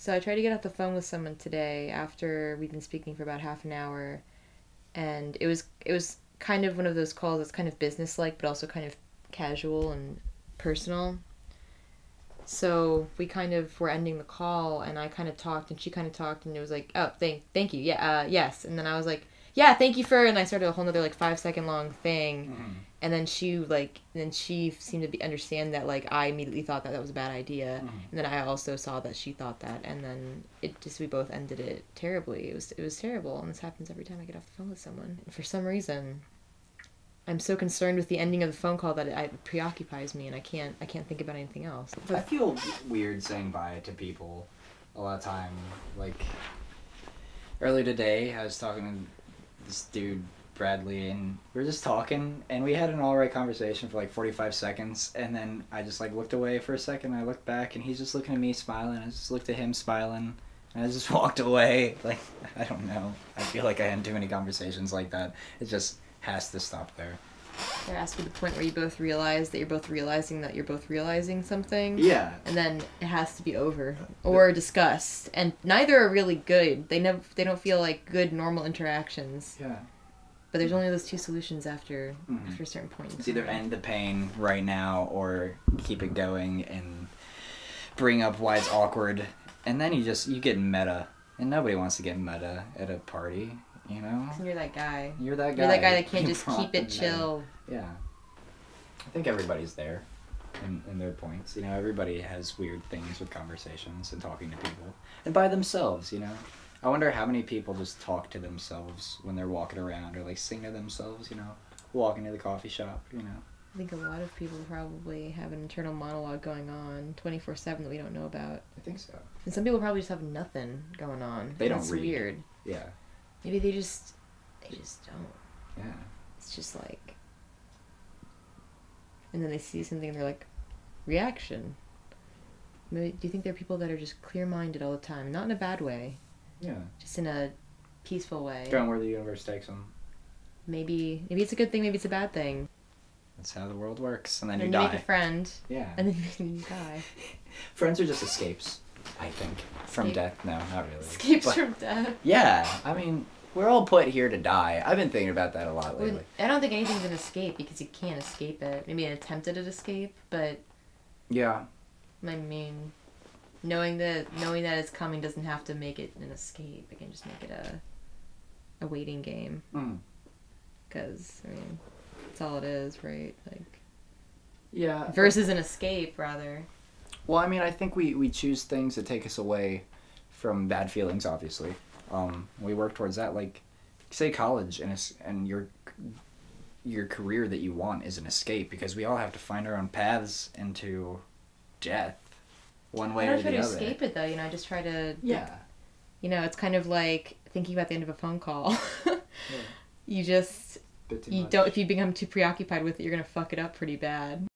So I tried to get off the phone with someone today after we'd been speaking for about half an hour, and it was kind of one of those calls that's kind of business-like, but also kind of casual and personal. So we kind of were ending the call, and I kind of talked, and she kind of talked, and it was like, oh, thank you, yeah, yes. And then I was like, yeah, thank you for, and I started a whole nother, like, 5-second long thing. Mm-hmm. And then she seemed to understand that, like, I immediately thought that that was a bad idea. Mm-hmm. And then I also saw that she thought that, and then we both ended it terribly. It was terrible, and this happens every time I get off the phone with someone. And for some reason, I'm so concerned with the ending of the phone call that it preoccupies me, and I can't think about anything else. I feel weird saying bye to people a lot of time. Like, earlier today, I was talking to this dude, Bradley, and we were just talking, and we had an alright conversation for like 45 seconds, and then I just like looked away for a second, and I looked back, and he's just looking at me smiling, I just looked at him smiling, and I just walked away. Like, I don't know. I feel like I had too many conversations like that. It just has to stop there. There has to be the point where you both realize that you're both realizing something. Yeah. And then it has to be over or discussed, and neither are really good. They don't feel like good normal interactions. Yeah. But there's only those two solutions after Mm-hmm. after a certain point. It's either end the pain right now or keep it going and bring up why it's awkward, and then you get meta, and nobody wants to get meta at a party. You know? You're that guy. You're that guy. You're that guy that can't just keep it chill. Yeah. I think everybody's there in their points. You know, everybody has weird things with conversations and talking to people. And by themselves, you know? I wonder how many people just talk to themselves when they're walking around, or like sing to themselves, you know? Walking to the coffee shop, you know? I think a lot of people probably have an internal monologue going on 24/7 that we don't know about. I think so. And some people probably just have nothing going on. They don't That's read. weird. Yeah. Maybe they just don't. Yeah. It's just like, and then they see something and they're like, reaction. Maybe, do you think there are people that are just clear-minded all the time? Not in a bad way. Yeah. Just in a peaceful way. Going where the universe takes them. Maybe it's a good thing, maybe it's a bad thing. That's how the world works, and then And you then you die. make a friend. Yeah. And then you die. Friends are just escapes, I think. From Escape. death? No, not really. Escapes But- from death. Yeah, I mean, we're all put here to die. I've been thinking about that a lot lately. I don't think anything's an escape because you can't escape it. Maybe an attempt at an escape, but Yeah. I mean, knowing that it's coming doesn't have to make it an escape. It can just make it a waiting game. Mm. Because I mean, that's all it is, right? Like, Yeah. versus an escape, rather. Well, I mean, I think we choose things that take us away from bad feelings, obviously. We work towards that. Like, say college and your career that you want is an escape, because we all have to find our own paths into death, one way I or don't try the to other. escape it, though. I just try to... Yeah. It's kind of like thinking about the end of a phone call. Yeah. You just... Bit too You much. don't... If you become too preoccupied with it, you're going to fuck it up pretty bad.